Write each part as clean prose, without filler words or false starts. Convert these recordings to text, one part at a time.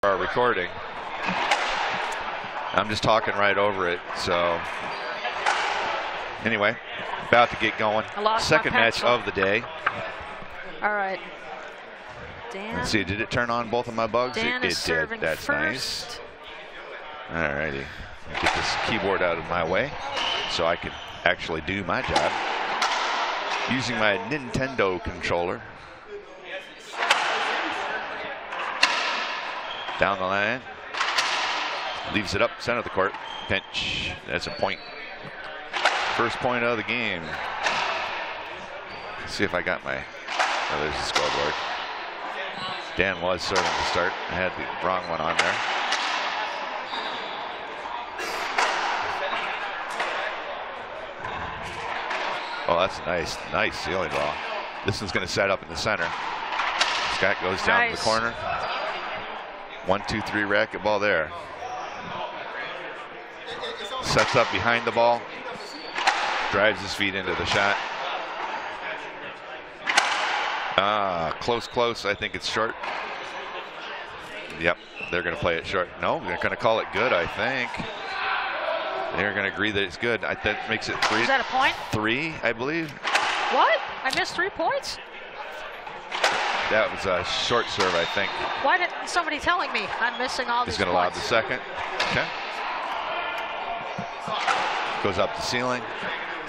our recording. I'm just talking right over it. So anyway, about to get going. Second match of the day. All right. Dan. Let's see, did it turn on both of my bugs? Dan It is did. serving That's first. nice. All righty. Get this keyboard out of my way so I can actually do my job using my Nintendo controller. Down the line. Leaves it up center of the court. Pinch. That's a point. First point of the game. Let's see if I got my. Oh, there's the scoreboard. Dan was serving to start. I had the wrong one on there. Oh, that's nice. Nice ceiling ball. This one's going to set up in the center. Scott goes down to the corner. 1, 2, 3 racquetball there. Sets up behind the ball. Drives his feet into the shot. Close. I think it's short. Yep, they're going to play it short. No, they're going to call it good, I think. They're going to agree that it's good. That makes it 3. Is that a point? 3, I believe. What? I missed 3 points? That was a short serve, I think. Why didn't somebody telling me I'm missing all these He's going to lob the second. Okay. Goes up the ceiling.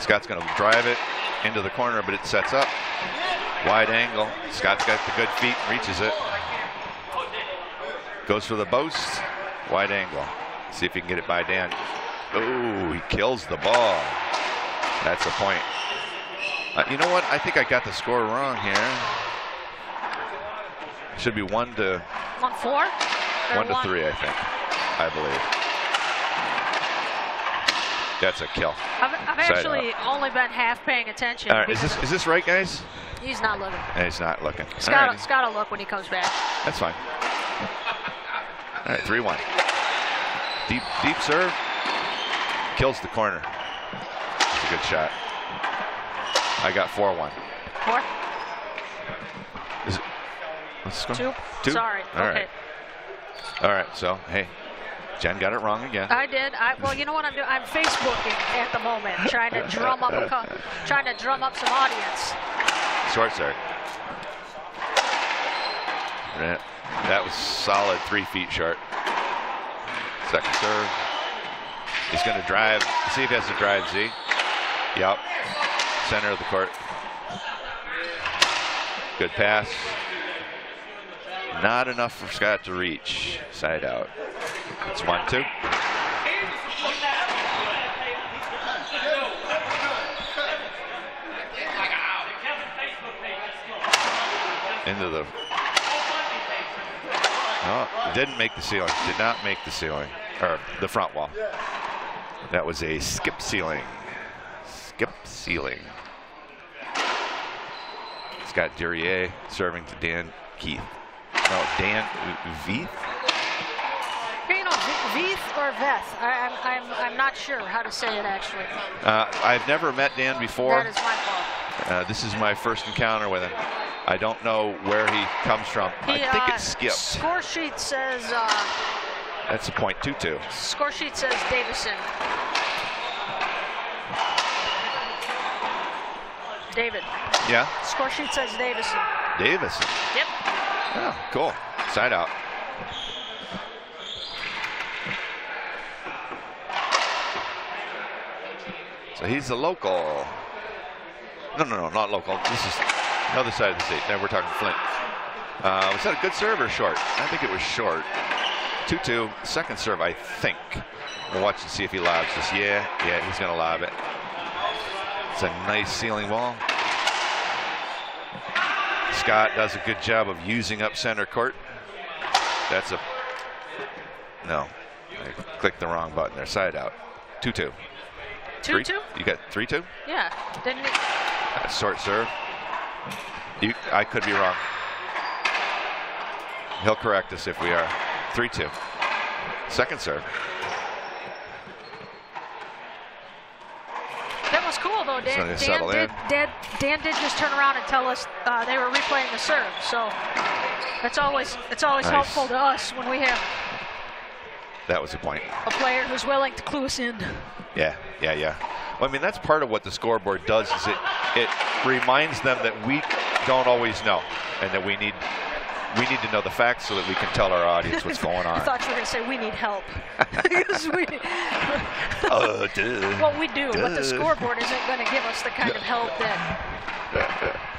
Scott's going to drive it into the corner, but it sets up. Wide angle. Scott's got the good feet, reaches it. Goes for the boast. Wide angle. See if he can get it by Dan. Oh, he kills the ball. That's a point. You know what? I think I got the score wrong here. Should be 1 to 1-4? 1 to 3, I think. I believe. That's a kill. I've actually only been half paying attention. All right, is this right, guys? He's not looking. He's not looking. Scott will look when he comes back. That's fine. All right, 3-1. Deep serve. Kills the corner. That's a good shot. I got 4-1. 4? Is it? What's the score? 2? Sorry. All okay. right. All right. So hey, Jen got it wrong again. I did. Well, you know what I'm doing? I'm Facebooking at the moment, trying to drum up some audience. Short serve. That was solid 3 feet short. Second serve. He's going to drive. See if he has to drive, Z. Yep. Center of the court. Good pass. Not enough for Scott to reach. Side out. It's 1-2. Into the. No, it didn't make the ceiling. Did not make the ceiling. Or the front wall. That was a skip ceiling. Skip ceiling. It's got Duryea serving to Dan Keith. No, Dan Veith. You know, Veith or Veith. I'm not sure how to say it actually. I've never met Dan before. That is my fault. This is my first encounter with him. I don't know where he comes from. I think it's skipped. Score sheet says. That's a point. 2-2. Score sheet says Davison. David. Yeah. Score sheet says Davison. Davison. Yep. Oh, cool. Side out. So he's the local. No, not local. This is the other side of the state. Now we're talking Flint. Was that a good serve or short? I think it was short. 2-2. Second serve, I think. We'll watch and see if he lobs this. Yeah, he's going to lob it. It's a nice ceiling ball. Scott does a good job of using up center court. That's a. No. I clicked the wrong button there. Side out. 2-2. 2-2? You got 3-2? Yeah. Didn't he? Short serve. I could be wrong. He'll correct us if we are. 3-2. Second serve. That was cool though. Dan did just turn around and tell us they were replaying the serve. So it's always nice. Helpful to us when we have that was the point. A player who's willing to clue us in. Yeah. Well, I mean, that's part of what the scoreboard does, is it reminds them that we don't always know, and that we need to know the facts so that we can tell our audience what's going on. I thought you were going to say we need help. Well, we do, but the scoreboard isn't going to give us the kind of help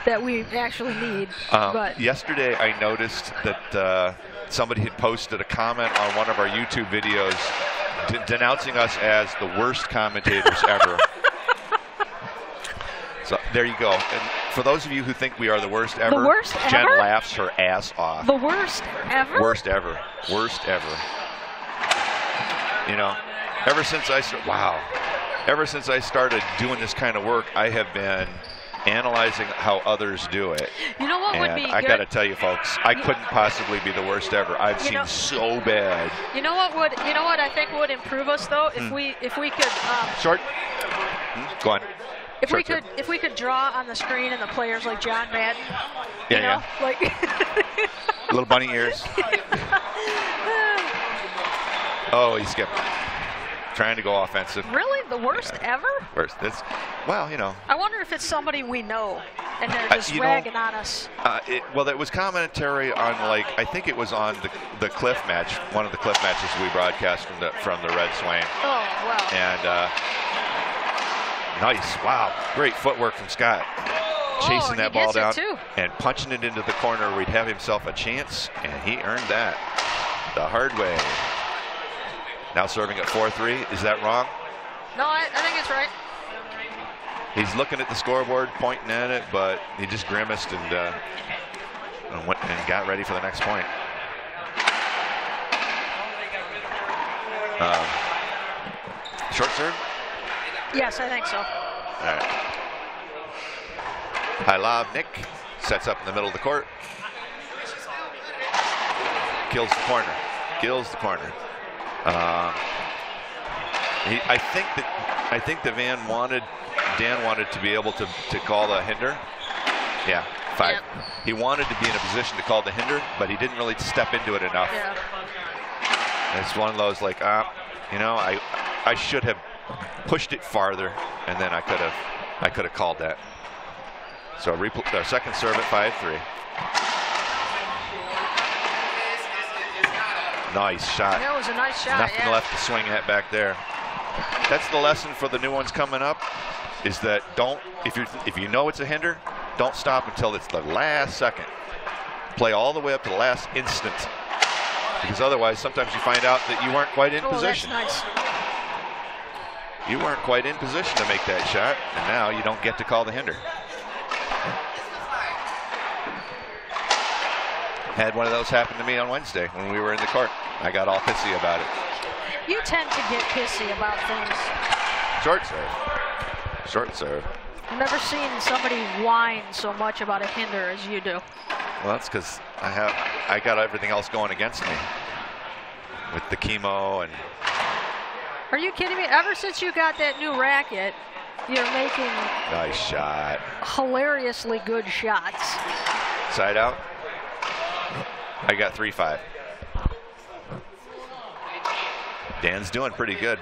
that we actually need. But yesterday I noticed that somebody had posted a comment on one of our YouTube videos denouncing us as the worst commentators ever. So there you go. And for those of you who think we are the worst ever, Jen laughs her ass off. The worst ever? Worst ever. Worst ever. You know, ever since I started doing this kind of work, I have been analyzing how others do it. You know what would be good? I got to tell you, folks, I couldn't possibly be the worst ever. I've seen so bad. You know what I think would improve us though, if we could short. Go on. If we could draw on the screen and the players like John Madden, like little bunny ears. Oh, he skipped. Trying to go offensive. Really? The worst ever? Worst. Well, you know. I wonder if it's somebody we know and they're just ragging on us. Well, that was commentary on, like, I think it was on the Cliff match, one of the Cliff matches we broadcast from the Red Swain. Oh, wow. And nice. Wow. Great footwork from Scott. Chasing that ball down and punching it into the corner where he'd have himself a chance, and he earned that the hard way. Now serving at 4-3. Is that wrong? No, I think it's right. He's looking at the scoreboard, pointing at it, but he just grimaced and went and got ready for the next point. Short serve? Yes, I think so. All right. High lob, Nick sets up in the middle of the court. Kills the corner. I think that Dan wanted to be able to call the hinder. Yeah, 5. Yep. He wanted to be in a position to call the hinder, but he didn't really step into it enough. Yeah. And it's one of those like, I should have pushed it farther, and then I could have called that. So second serve at 5-3. Nice shot. That was a nice shot. Nothing left to swing at back there. That's the lesson for the new ones coming up, is that if you know it's a hinder, don't stop until it's the last second. Play all the way up to the last instant, because otherwise sometimes you find out that you weren't quite in position. That's nice. You weren't quite in position to make that shot, and now you don't get to call the hinder. Had one of those happen to me on Wednesday when we were in the court. I got all pissy about it. You tend to get pissy about things. Short serve. I've never seen somebody whine so much about a hinder as you do. Well, that's because I got everything else going against me with the chemo and. Are you kidding me? Ever since you got that new racket, you're making nice shot. Hilariously good shots. Side out. I got 3-5. Dan's doing pretty good.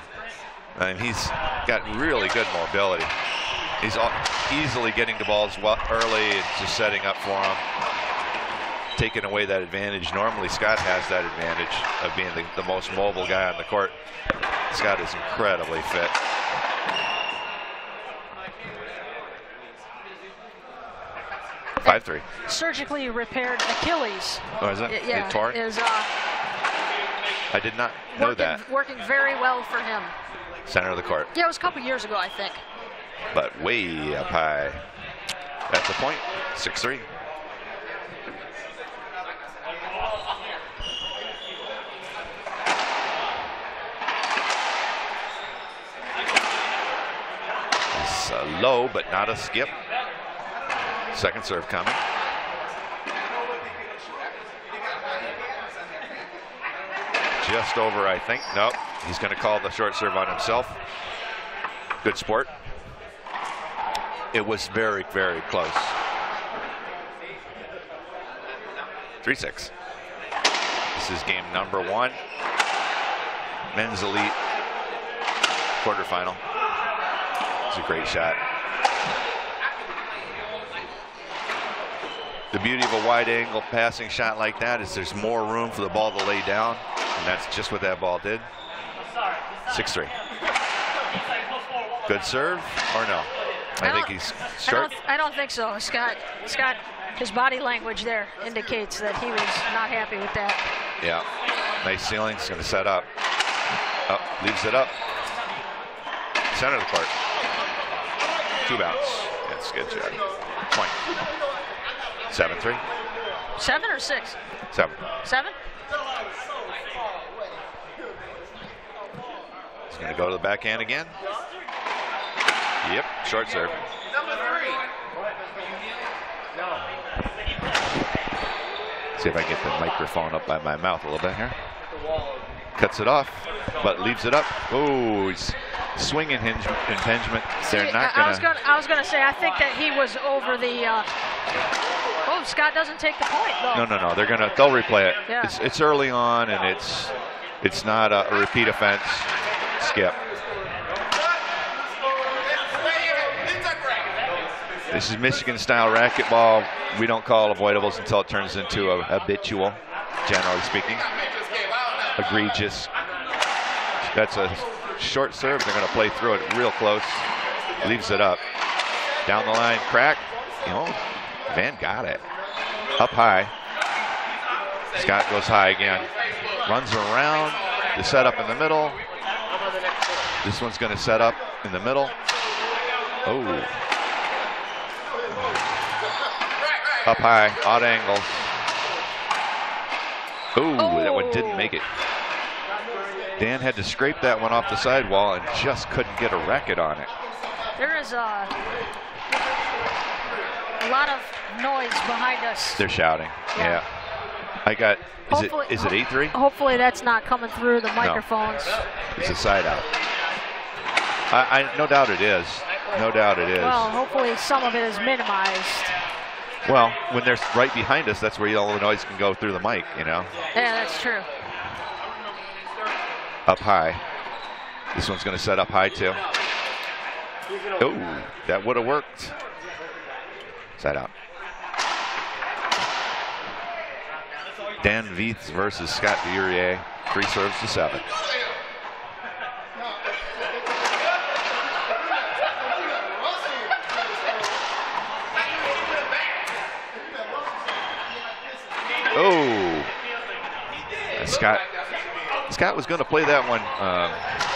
I mean, he's got really good mobility. He's easily getting the balls early and just setting up for him, taking away that advantage. Normally, Scott has that advantage of being the most mobile guy on the court. Scott is incredibly fit. (5-3). Surgically repaired Achilles. Oh, is it? Yeah, it tore? I did not know that. Working very well for him. Center of the court. Yeah, it was a couple years ago, I think. But way up high. That's the point. 6-3. It's low, but not a skip. Second serve coming. Just over, I think. Nope. He's going to call the short serve on himself. Good sport. It was very, very close. 3-6. This is game number 1. Men's Elite quarterfinal. It's a great shot. The beauty of a wide angle passing shot like that is there's more room for the ball to lay down, and that's just what that ball did. 6-3. Good serve or no? I think he's short. I don't think so. Scott, his body language there indicates that he was not happy with that. Yeah. Nice ceiling. He's going to set up. Oh, leaves it up. Center of the court. 2 bounce. That's good job. Point. 7-3. 7 or 6? 7. 7? He's going to go to the backhand again. Yep, short serve. See if I can get the microphone up by my mouth a little bit here. Cuts it off, but leaves it up. Oh, he's swing impingement. They're not going to. I was going to say, I think that he was over the. Oh, Scott doesn't take the point though. No. They'll replay it. Yeah. It's early on, and it's not a repeat offense. Skip. This is Michigan-style racquetball. We don't call avoidables until it turns into a habitual, generally speaking. Egregious. That's a short serve. They're going to play through it real close. Leaves it up. Down the line, crack. Van got it. Up high. Scott goes high again. Runs around. The setup in the middle. This one's going to set up in the middle. Oh. Up high, odd angle. Ooh, that one didn't make it. Dan had to scrape that one off the sidewall and just couldn't get a racket on it. There is a lot of noise behind us. They're shouting. Yeah. I got. Is it 8-3? Hopefully that's not coming through the microphones. No. It's a side out. I no doubt it is. No doubt it is. Well, hopefully some of it is minimized. Well, when they're right behind us, that's where all the noise can go through the mic, Yeah, that's true. Up high. This one's going to set up high, too. Oh, that would have worked. Side out. Dan Veith versus Scott Duryea. 3 serves to 7. Oh, Scott was going to play that one.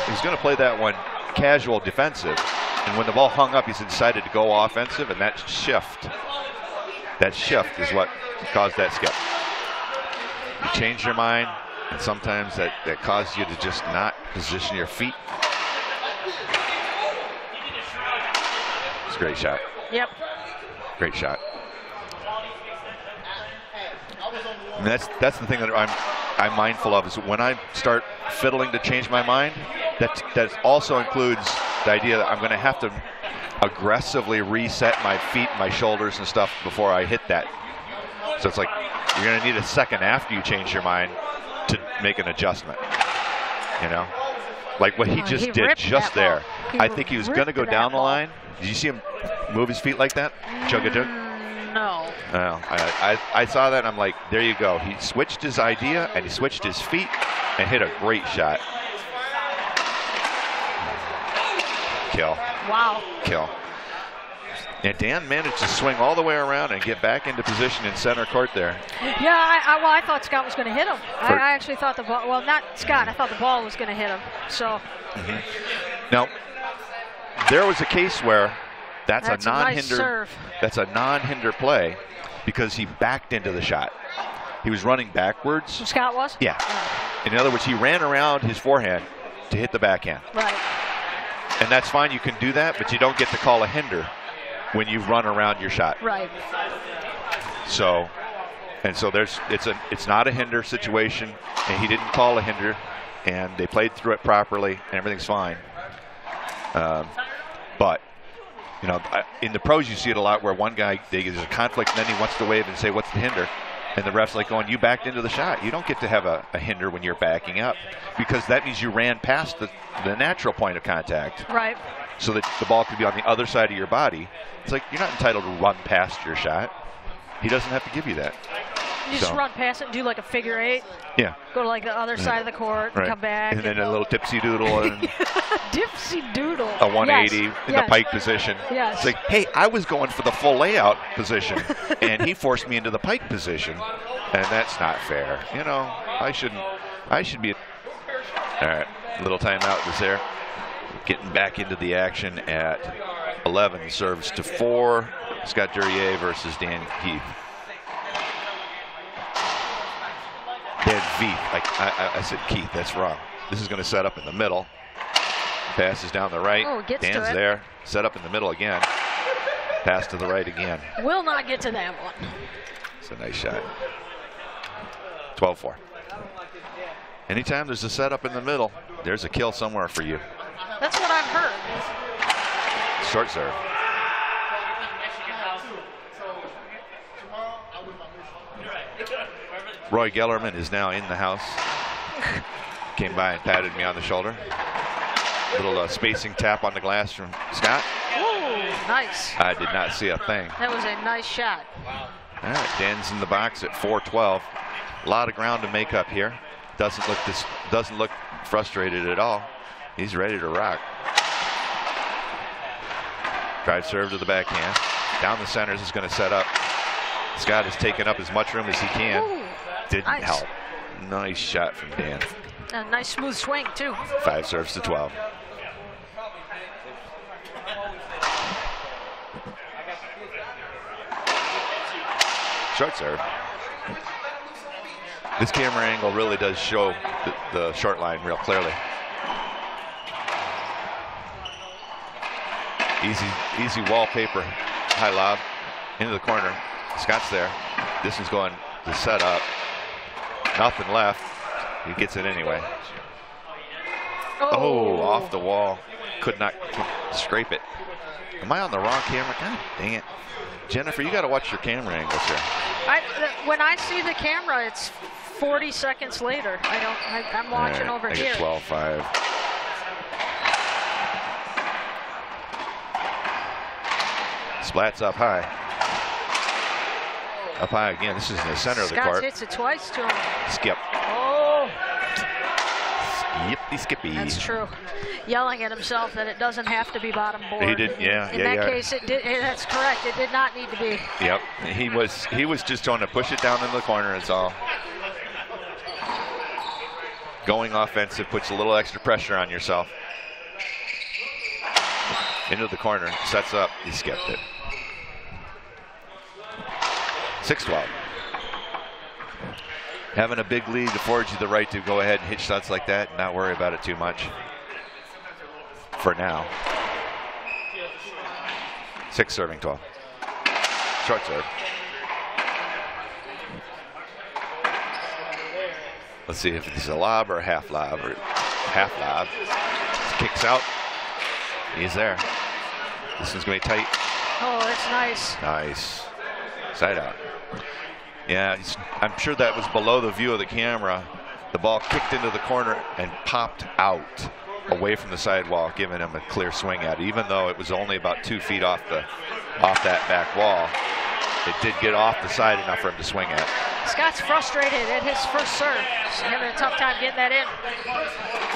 He was going to play that one casual defensive, and when the ball hung up, he decided to go offensive, and that shift is what caused that skip. You change your mind, and sometimes that causes you to just not position your feet. It's a great shot. Yep. Great shot. And that's the thing that I'm mindful of is when I start fiddling to change my mind, that also includes the idea that I'm going to have to aggressively reset my feet, my shoulders and stuff before I hit that. So it's like you're going to need a second after you change your mind to make an adjustment. Like what he just did just there. I think he was going to go down the line. Did you see him move his feet like that? Chug a jug? No. I saw that and I'm like, there you go. He switched his idea and he switched his feet and hit a great shot. Kill. Wow. Kill. And Dan managed to swing all the way around and get back into position in center court there. Yeah, I thought Scott was going to hit him. I actually thought the ball, well, not Scott, I thought the ball was going to hit him. So. Now, there was a case where that's a non-hinder. Nice serve. That's a non-hinder play because he backed into the shot. He was running backwards. Scott was? Yeah. In other words, he ran around his forehand to hit the backhand. Right. And that's fine. You can do that, but you don't get to call a hinder when you run around your shot. Right. So it's not a hinder situation, and he didn't call a hinder, and they played through it properly, and everything's fine. But in the pros you see it a lot where one guy, there's a conflict, and then he wants to wave and say, what's the hinder? And the ref's like going, you backed into the shot. You don't get to have a hinder when you're backing up, because that means you ran past the natural point of contact. Right. So that the ball could be on the other side of your body. It's like, you're not entitled to run past your shot. He doesn't have to give you that. You just run past it and do like a figure 8. Yeah. Go to like the other side of the court and come back. And then a little tipsy doodle. And dipsy doodle. A 180 in the pike position. Yes. It's like, hey, I was going for the full layout position, and he forced me into the pike position, and that's not fair. You know, I should be. All right, little timeout was there. Getting back into the action at 11. Serves to 4. Scott Duryea versus Dan Keith. Dan Veith. I said Keith. That's wrong. This is going to set up in the middle. Passes down the right. Oh, gets Dan's to it. there. Set up in the middle again. Pass to the right again. Will not get to that one. It's a nice shot. 12-4. Anytime there's a setup in the middle, there's a kill somewhere for you. That's what I've heard. Short serve. Roy Gellerman is now in the house. Came by and patted me on the shoulder. Little spacing tap on the glass from Scott. Ooh, nice. I did not see a thing. That was a nice shot. All right, Dan's in the box at 4-12. A lot of ground to make up here. Doesn't look frustrated at all. He's ready to rock. Drive serve to the backhand. Down the centers is going to set up. Scott has taken up as much room as he can. Ooh, didn't nice. help. Nice shot from Dan. A nice smooth swing too. 5 serves to 12. Short serve. This camera angle really does show the short line real clearly. Easy wallpaper, high lob, into the corner. Scott's there. This is going to set up. Nothing left. He gets it anyway. Oh, off the wall. Could not scrape it. Am I on the wrong camera? God dang it. Jennifer, you got to watch your camera angles here. When I see the camera, it's 40 seconds later. I'm watching over I here. get 12-5. Splats up high. Up high again. This is in the center of the court. Scott hits it twice to him. Skip. Oh. Skippy, skippy. That's true. Yelling at himself that it doesn't have to be bottom board. He did, yeah. In that case, it did. That's correct. It did not need to be. Yep. He was just trying to push it down in the corner. It's all. Going offensive puts a little extra pressure on yourself. Into the corner, sets up. He skipped it. 6-12. Having a big lead affords you the right to go ahead and hit shots like that and not worry about it too much. For now. 6 serving 12. Short serve. Let's see if it's a lob or a half lob or half lob. Kicks out. He's there. This one's going to be tight. Oh, that's nice. Nice. Side out. Yeah, I'm sure that was below the view of the camera. The ball kicked into the corner and popped out away from the sidewall, giving him a clear swing at it. Even though it was only about 2 feet off that back wall, it did get off the side enough for him to swing at. Scott's frustrated at his first serve. He's having a tough time getting that in.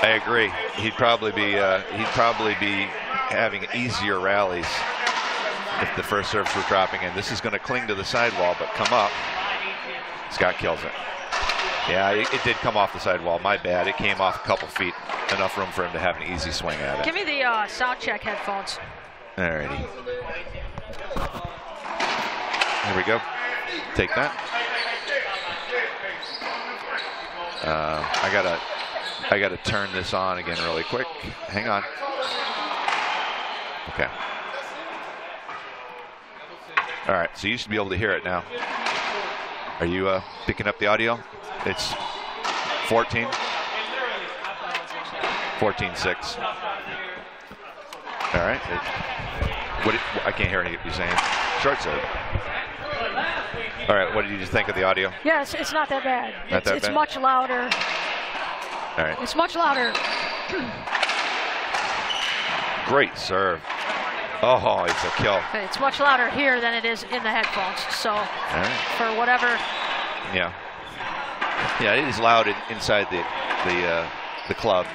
I agree. He'd probably be having easier rallies if the first serves were dropping in. This is going to cling to the sidewall, but come up. Scott kills it. Yeah, it did come off the sidewall. My bad. It came off a couple feet. Enough room for him to have an easy swing at it. Give me the sound check headphones. Alrighty. Here we go. Take that. I gotta turn this on again really quick. Hang on. Okay. All right, so you should be able to hear it now. Are you picking up the audio? It's 14. 14-6. All right. I can't hear anything you're saying. Short serve. All right, what did you just think of the audio? Yeah, it's not that bad. It's much louder. All right. It's much louder. Great serve. Oh, it's a kill. It's much louder here than it is in the headphones. So for whatever. Yeah. Yeah, it is loud inside the club.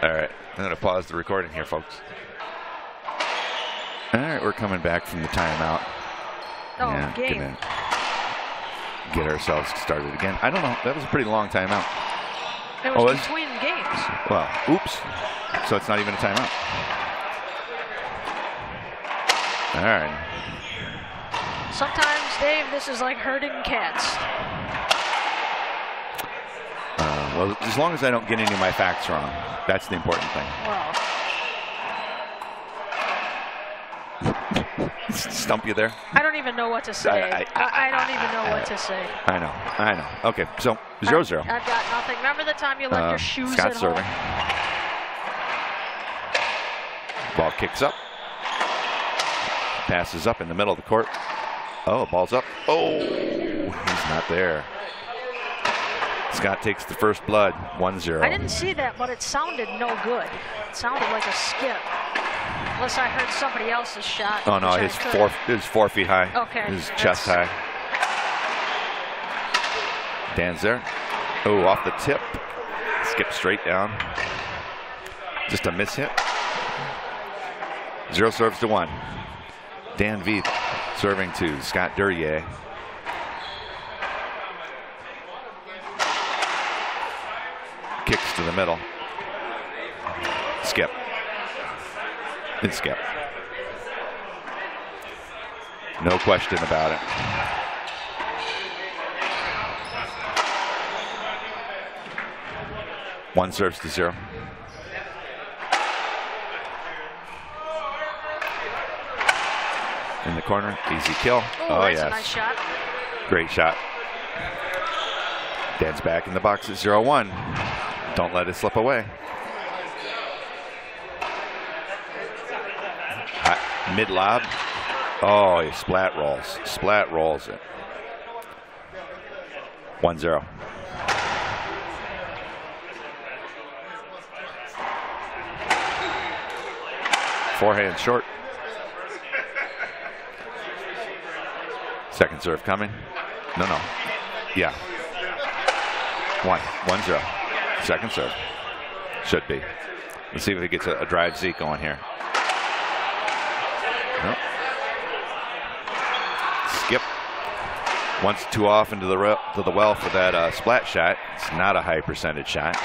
All right, I'm going to pause the recording here, folks. All right, we're coming back from the timeout. Oh, game. Gonna get ourselves started again. I don't know. That was a pretty long timeout. It was between games. Well, oops. So it's not even a timeout. All right. Sometimes, Dave, this is like herding cats. Well, as long as I don't get any of my facts wrong, that's the important thing. Well. Stump you there? I don't even know what to say. I don't even know what to say. I know. Okay, so 0-0. I've got nothing. Remember the time you left your shoes Scott at serving. home? Ball kicks up. Passes up in the middle of the court. Oh, ball's up. Oh, he's not there. Scott takes the first blood, 1-0. I didn't see that, but it sounded no good. It sounded like a skip. Unless I heard somebody else's shot. Oh, no, his 4 feet high. Okay. His chest high. Dan's there. Oh, off the tip. Skip straight down. Just a miss hit. 0 serves to 1. Dan Veith serving to Scott Duryea. Kicks to the middle. Skip. And skip. No question about it. One serves to 0. In the corner, easy kill. Oh, yes. A nice shot. Great shot. Dan's back in the box at 0-1. Don't let it slip away. Mid lob. Oh, he splat rolls. Splat rolls it. 1-0. Forehand short. Second serve coming. No. Yeah. 1-0. Second serve. Should be. Let's see if he gets a drive Z going here. Nope. Skip. Once too often to the well for that splat shot. It's not a high percentage shot.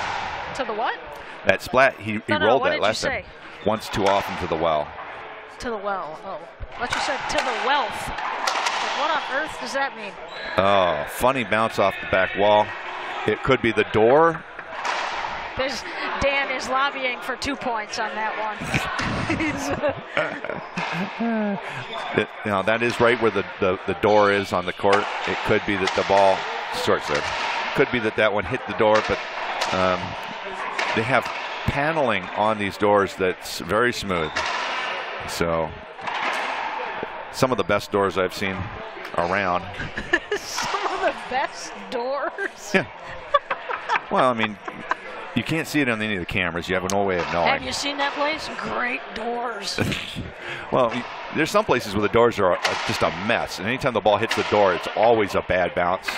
To the what? That splat, he rolled that last time. Say? Once too often to the well. To the well. Oh. What you said, to the wealth. What on earth does that mean? Oh, funny bounce off the back wall. It could be the door. Dan is lobbying for 2 points on that one. That is right where the door is on the court. It could be that the ball, short serve. Could be that one hit the door, but they have paneling on these doors that's very smooth. So some of the best doors I've seen around. Some of the best doors? Yeah. Well, I mean, you can't see it on any of the cameras. You have no way of knowing. Have you seen that place? Great doors. Well, there's some places where the doors are just a mess. And anytime the ball hits the door, it's always a bad bounce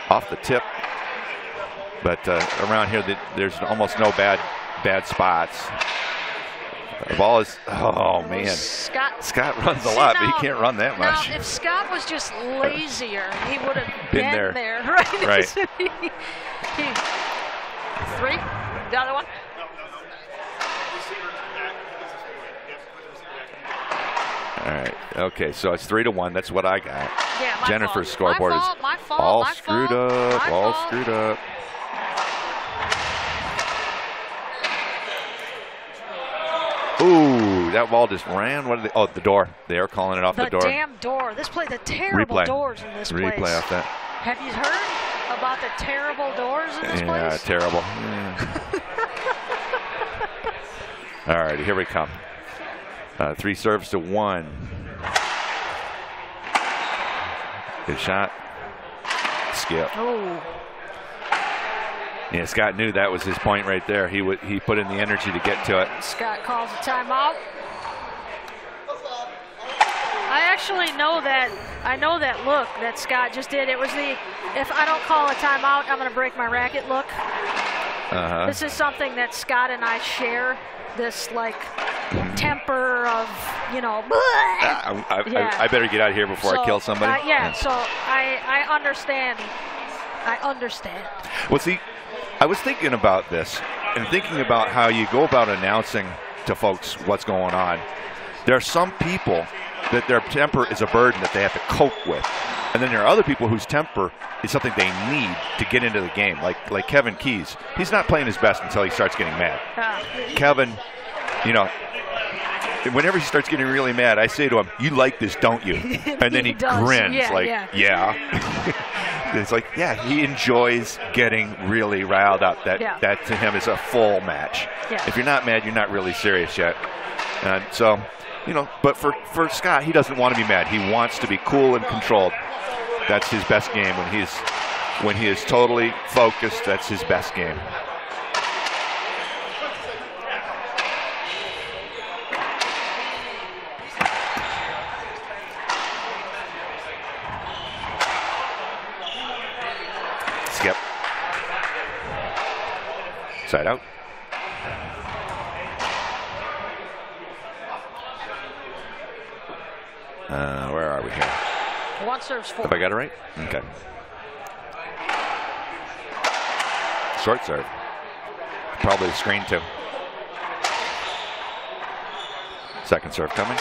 off the tip. But around here, there's almost no bad spots. The ball is, oh man. Scott runs a lot, but he can't run that much. Now, if Scott was just lazier, he would have been there. Right. 3, the other one. All right. Okay, so it's 3-1. That's what I got. Yeah, Jennifer's scoreboard is all screwed up. Ooh, that ball just ran. What are they? Oh, the door. They are calling it off the door. The damn door. The terrible doors in this place. Replay off that. Have you heard about the terrible doors in this place? Yeah, terrible. Yeah. All right, here we come. 3 serves to 1. Good shot. Skip. Oh. Yeah, Scott knew that was his point right there. He put in the energy to get to it. Scott calls a timeout. I actually know that. I know that look that Scott just did. It was the, if I don't call a timeout, I'm going to break my racket look. This is something that Scott and I share. This like temper of, you know. I better get out of here before I kill somebody. So I understand. I understand. Well, see, I was thinking about this and thinking about how you go about announcing to folks what's going on. There are some people that their temper is a burden that they have to cope with. And then there are other people whose temper is something they need to get into the game, like Kevin Keys. He's not playing his best until he starts getting mad. Kevin, you know, whenever he starts getting really mad, I say to him, "You like this, don't you?" And then he grins yeah. It's like, yeah, he enjoys getting really riled up. That to him is a full match. Yeah. If you're not mad, you're not really serious yet. And so, you know, but for Scott, he doesn't want to be mad. He wants to be cool and controlled. That's his best game. When he is totally focused, that's his best game. Skip. Side out. Where are we here? 1 serves 4. Have I got it right? Okay. Short serve. Probably a screen too. Second serve coming.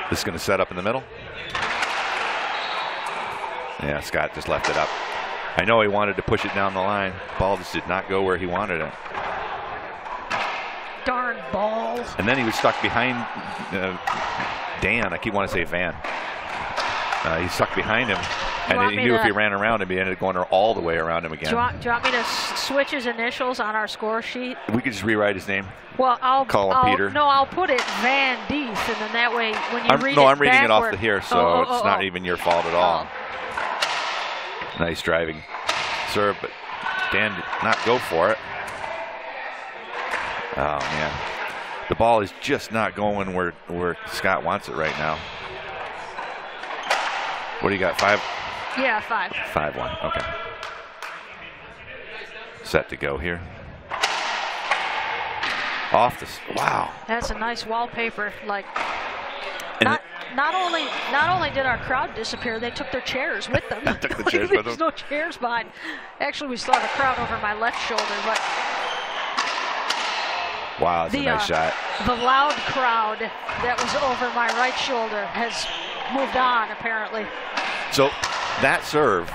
This is going to set up in the middle. Yeah, Scott just left it up. I know he wanted to push it down the line. Ball just did not go where he wanted it. Darn ball. And then he was stuck behind Dan. I keep wanting to say Van. He's stuck behind him. And he knew if he ran around him, he ended up going all the way around him again. Do you want me to switch his initials on our score sheet? We could just rewrite his name. Well, I'll call him Peter. No, I'll put it Van Deeth, and then that way when you read it I'm reading backward, it off the here, so it's not even your fault at all. Nice driving serve, but Dan did not go for it. Oh, man. The ball is just not going where Scott wants it right now. What do you got, 5? Yeah, 5. 5-1, okay. Set to go here. Off this, wow. That's a nice wallpaper. Like, not only did our crowd disappear, they took their chairs with them. Took the chairs with them? There's no chairs behind. Actually, we still have a crowd over my left shoulder, but. Wow, that's a nice shot. The loud crowd that was over my right shoulder has moved on, apparently. So that serve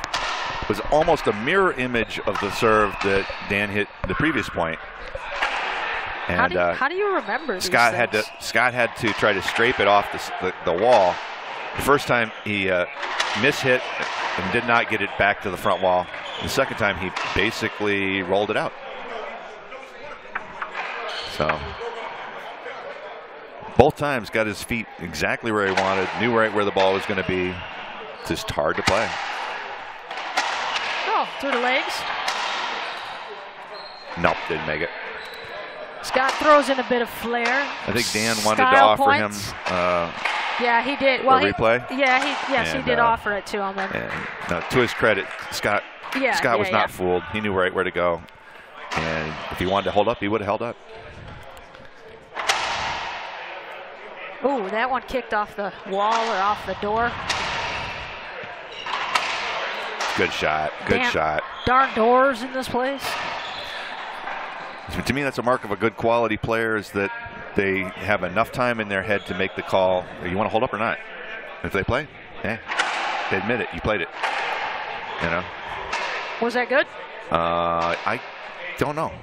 was almost a mirror image of the serve that Dan hit the previous point. And how do you remember these Scott things? Scott had to try to scrape it off the wall. The first time he mishit and did not get it back to the front wall. The second time he basically rolled it out. So both times got his feet exactly where he wanted, knew right where the ball was going to be. Just hard to play. Oh, through the legs. Nope, didn't make it. Scott throws in a bit of flair. I think Dan wanted to offer him. Yeah, he did. Well, a replay. He did offer it to him. And to his credit, Scott was not fooled. He knew right where to go. And if he wanted to hold up, he would have held up. Ooh, that one kicked off the wall or off the door. Good shot. Good shot. Darn doors in this place. To me, that's a mark of a good quality player, is that they have enough time in their head to make the call. You want to hold up or not? If they play, they admit it. You played it. You know. Was that good? I don't know.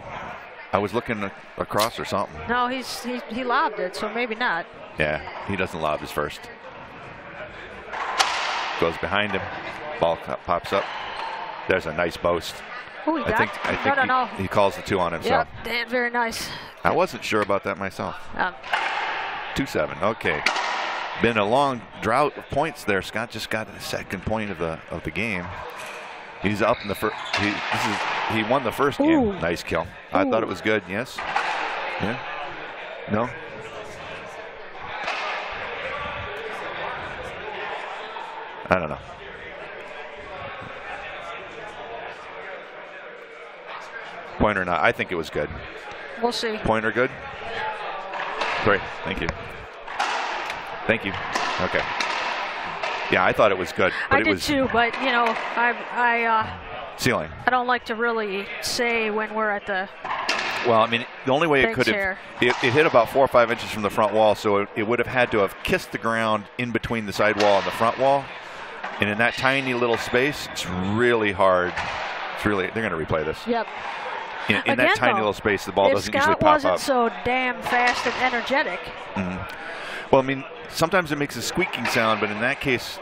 I was looking across or something. No, he lobbed it, so maybe not. Yeah, he doesn't lob his first. Goes behind him. Ball pops up. There's a nice boast. Oh, he ducked? I think no. He calls the 2 on himself. Yeah, very nice. I wasn't sure about that myself. 2-7. Okay. Been a long drought of points there. Scott just got the second point of the game. He's up in the first. He won the first game. Ooh. Nice kill. I thought it was good. Yes. Yeah. No. I don't know. Point or not? I think it was good. We'll see. Point or good? Great. Thank you. Thank you. Okay. Yeah, I thought it was good. But I did too, but you know, ceiling. I don't like to really say when we're at the. Well, I mean, the only way it could have, it hit about 4 or 5 inches from the front wall, so it would have had to have kissed the ground in between the side wall and the front wall. And in that tiny little space, it's really hard. It's really, they're going to replay this. Yep. In that tiny little space, the ball doesn't usually pop up. If Scott wasn't so damn fast and energetic. Well, I mean, sometimes it makes a squeaking sound, but in that case,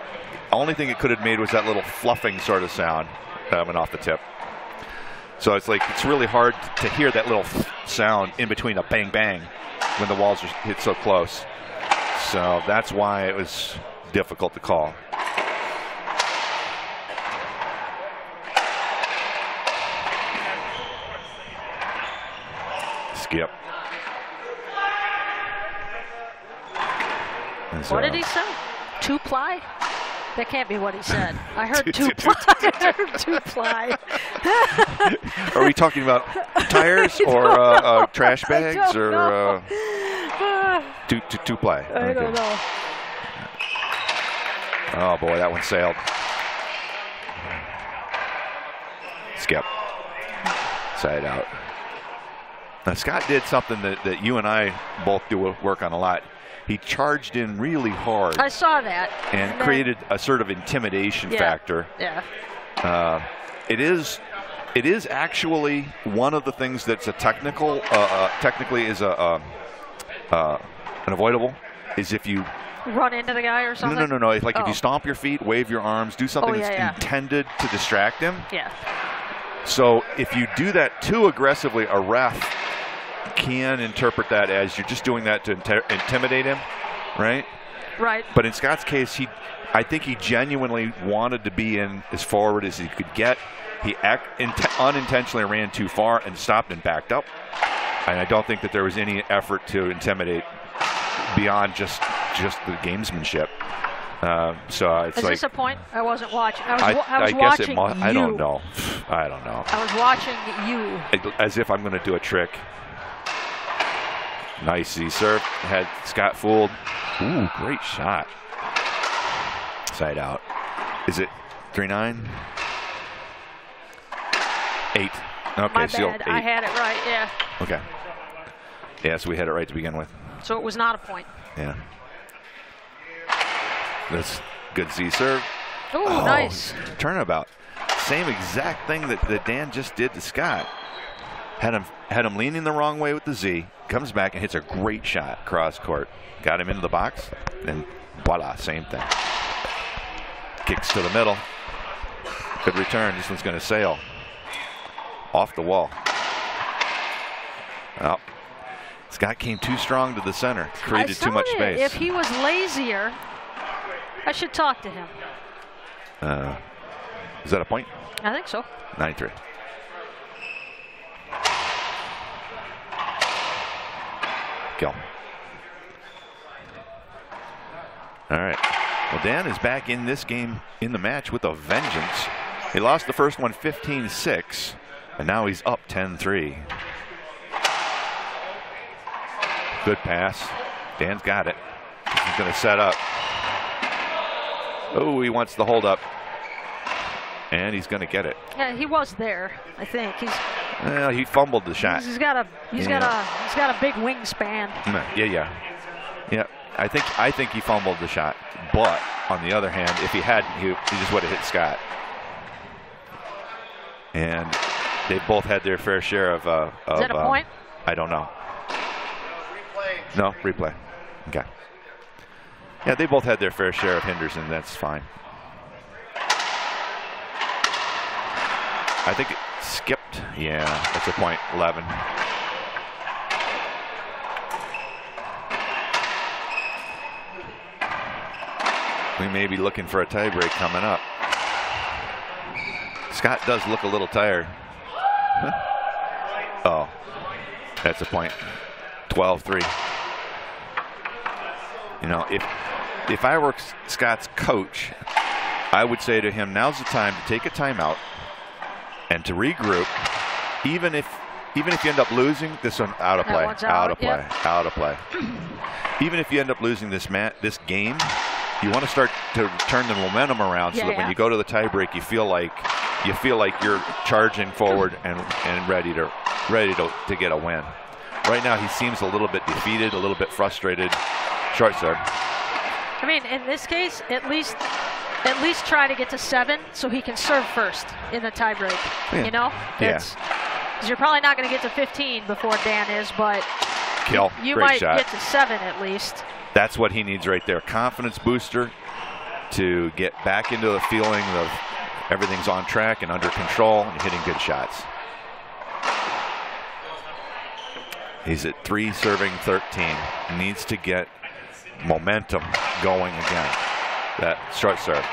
the only thing it could have made was that little fluffing sort of sound coming off the tip. So it's like, it's really hard to hear that little sound in between a bang bang when the walls are hit so close. So that's why it was difficult to call. Skip. What did he say? 2-ply? That can't be what he said. I heard 2-ply. I heard 2-ply. Are we talking about tires or trash bags or 2-ply? I don't know. Oh boy, that one sailed. Skip. Side out. Now Scott did something that you and I both do work on a lot. He charged in really hard. I saw that. And created a sort of intimidation factor. Yeah. It is actually one of the things that's a technical, technically is an avoidable, is if you run into the guy or something. No. It's like if you stomp your feet, wave your arms, do something that's intended to distract him. Yeah. So if you do that too aggressively, a ref can interpret that as you're just doing that to intimidate him, right? Right. But in Scott's case, I think he genuinely wanted to be in as forward as he could get. He unintentionally ran too far and stopped and backed up. And I don't think that there was any effort to intimidate beyond just the gamesmanship. So it's Is like, this a point? I wasn't watching. I was I guess watching it must. you. I don't know. I don't know. I was watching you. As if I'm going to do a trick. Nice Z-serve. Had Scott fooled. Ooh, great shot. Side out. Is it 3-9? 8. Okay, My so bad. 8. I had it right, yeah. Okay. Yeah, so we had it right to begin with. So it was not a point. Yeah. That's good Z-serve. Ooh, nice. Turnabout. Same exact thing that Dan just did to Scott. Had him leaning the wrong way with the Z. Comes back and hits a great shot cross court. Got him into the box. And voila, same thing. Kicks to the middle. Good return. This one's going to sail. Off the wall. Oh. Scott came too strong to the center. Created too much space. If he was lazier, I should talk to him. Is that a point? I think so. 9-3. Kill. All right. Well, Dan is back in this game in the match with a vengeance. He lost the first one 15-6, and now he's up 10-3. Good pass. Dan's got it. He's going to set up. Oh, he wants the hold up. And he's going to get it. Yeah, he was there, I think. Well, he fumbled the shot. He's got a big wingspan. Yeah. I think he fumbled the shot. But on the other hand, if he hadn't, he just would have hit Scott. And they both had their fair share of. Is that a point? I don't know. Replay. No, replay. Okay. Yeah, they both had their fair share of hinders, and that's fine. I think it skipped. Yeah, that's a point. 11. we may be looking for a tiebreak coming up. Scott does look a little tired. Oh, that's a point. 12-3. You know, if I were Scott's coach, I would say to him, now's the time to take a timeout and to regroup. Even if you end up losing this one, out of play, out of play, out of play. Even if you end up losing this game, you want to start to turn the momentum around so that when you go to the tiebreak, you feel like you're charging forward and ready to get a win. Right now, he seems a little bit defeated, a little bit frustrated. Short serve. I mean, in this case, at least try to get to 7 so he can serve first in the tiebreak. Yeah. You know? Because you're probably not going to get to 15 before Dan is, but you might get to 7 at least. That's what he needs right there. Confidence booster to get back into the feeling of everything's on track and under control and hitting good shots. He's at 3 serving 13. Needs to get momentum going again. That short serve.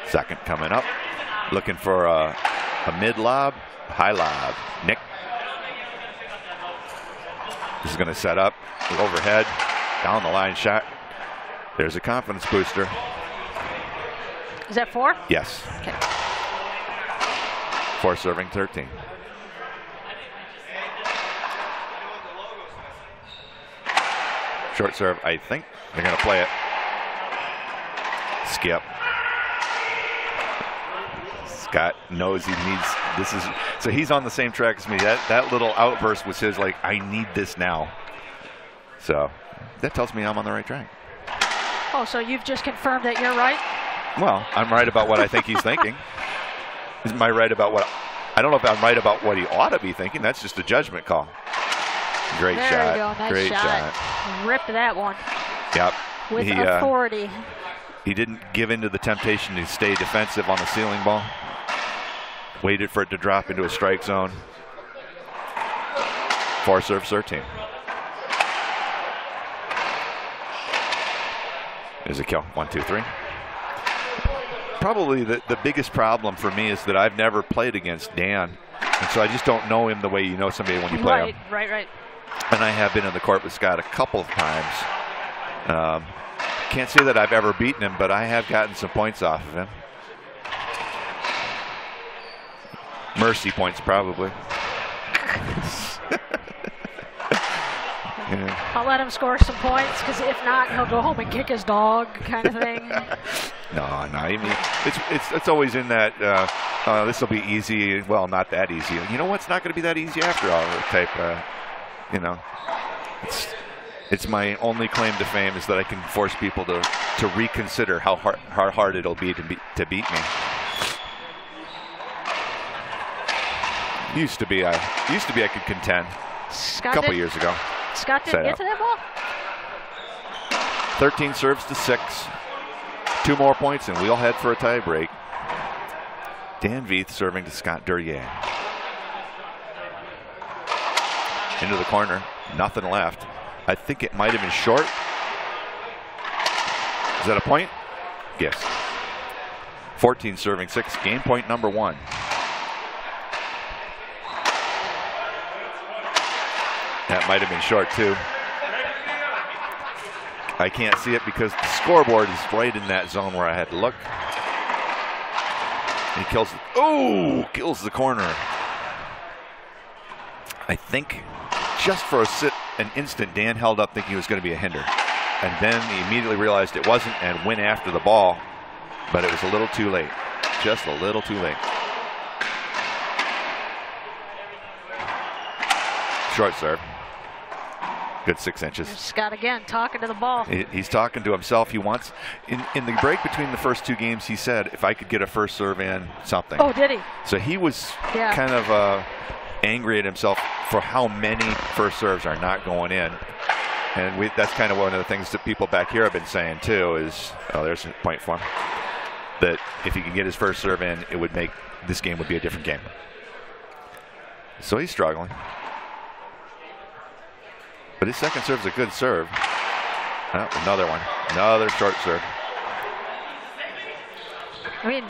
Second coming up. Looking for a mid lob, high lob. Nick. This is going to set up overhead, down the line shot. There's a confidence booster. Is that 4? Yes. Okay. 4 serving 13. Short serve, I think they're going to play it. Skip. Scott knows he needs this is so he's on the same track as me. That little outburst was his, like, I need this now. So that tells me I'm on the right track. Oh, so you've just confirmed that you're right? Well, I'm right about what I think he's thinking. Am I right about what I don't know if I'm right about what he ought to be thinking. That's just a judgment call. Great shot. There you go. Nice Great shot. Ripped that one. Yep. With authority. He didn't give in to the temptation to stay defensive on the ceiling ball. Waited for it to drop into a strike zone. 4 serve 13. There's a kill. 1, 2, 3. Probably the biggest problem for me is that I've never played against Dan. And so I just don't know him the way you know somebody when you play him. Right. And I have been in the court with Scott a couple of times. Can't say that I've ever beaten him, but I have gotten some points off of him. Mercy points, probably. Yeah. I'll let him score some points, because if not, he'll go home and kick his dog, kind of thing. No. I mean, it's always in that this will be easy. Well, not that easy. You know what's not going to be that easy after all? Type. You know, it's my only claim to fame is that I can force people to reconsider how hard it'll be to beat me. Used to be I could contend. A couple years ago. Scott didn't get to that ball? 13 serves to 6. 2 more points and we'll head for a tie break. Dan Veith serving to Scott Duryea. Into the corner. Nothing left. I think it might have been short. Is that a point? Yes. 14 serving 6. Game point number 1. That might have been short too. I can't see it because the scoreboard is right in that zone where I had to look. He kills it. Oh, kills the corner. I think just for an instant, Dan held up thinking it was going to be a hinder. And then he immediately realized it wasn't and went after the ball. But it was a little too late. Just a little too late. Short serve. Good 6 inches. There's Scott again talking to the ball. He's talking to himself. He wants, in the break between the first 2 games, he said, if I could get a first serve in, something. Oh, did he? So he was kind of angry at himself for how many first serves are not going in. And that's kind of one of the things that people back here have been saying too is, oh, there's a point for him, that if he could get his first serve in, it would make this game would be a different game. So he's struggling. But his second serve's a good serve. Oh, another one. Another short serve. I mean,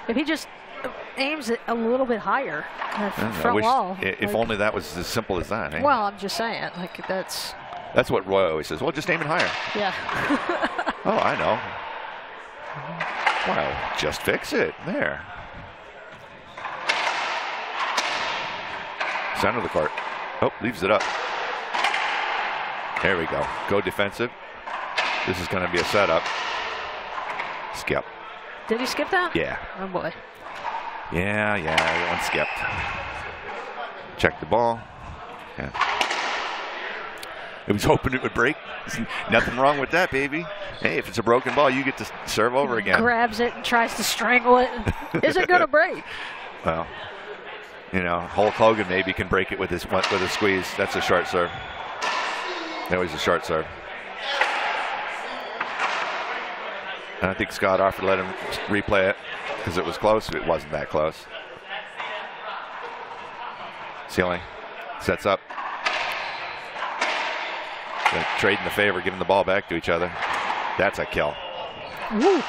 if he just aims it a little bit higher, front wall. If only that was as simple as that. Eh? Well, I'm just saying, like that's. That's what Roy always says. Well, just aim it higher. Yeah. Oh, I know. Well, just fix it. There. Center of the court. Oh, leaves it up. There we go. Go defensive. This is going to be a setup. Skip. Did he skip that? Yeah. Oh, boy. Yeah, one skipped. Check the ball. Yeah. I was hoping it would break. There's nothing wrong with that, baby. Hey, if it's a broken ball, you get to serve over again. Grabs it and tries to strangle it. Is it going to break? Well, you know, Hulk Hogan maybe can break it with a squeeze. That's a short serve. That was a short serve. I think Scott offered to let him replay it because it was close. It wasn't that close. Ceiling sets up. Trading the favor, giving the ball back to each other. That's a kill. Woo.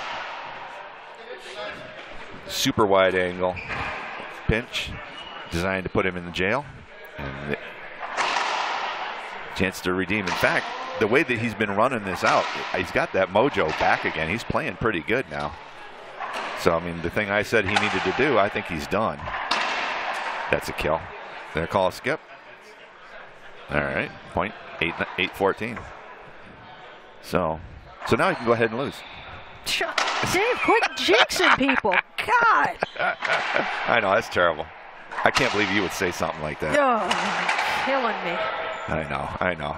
Super wide angle pinch designed to put him in the jail. And chance to redeem. In fact, the way that he's been running this out, he's got that mojo back again. He's playing pretty good now. So, I mean, the thing I said he needed to do, I think he's done. That's a kill. They're call a skip. All right, point 8-14. So now you can go ahead and lose. Dave, quit jinxing people. God. I know, that's terrible. I can't believe you would say something like that. Oh, killing me. I know.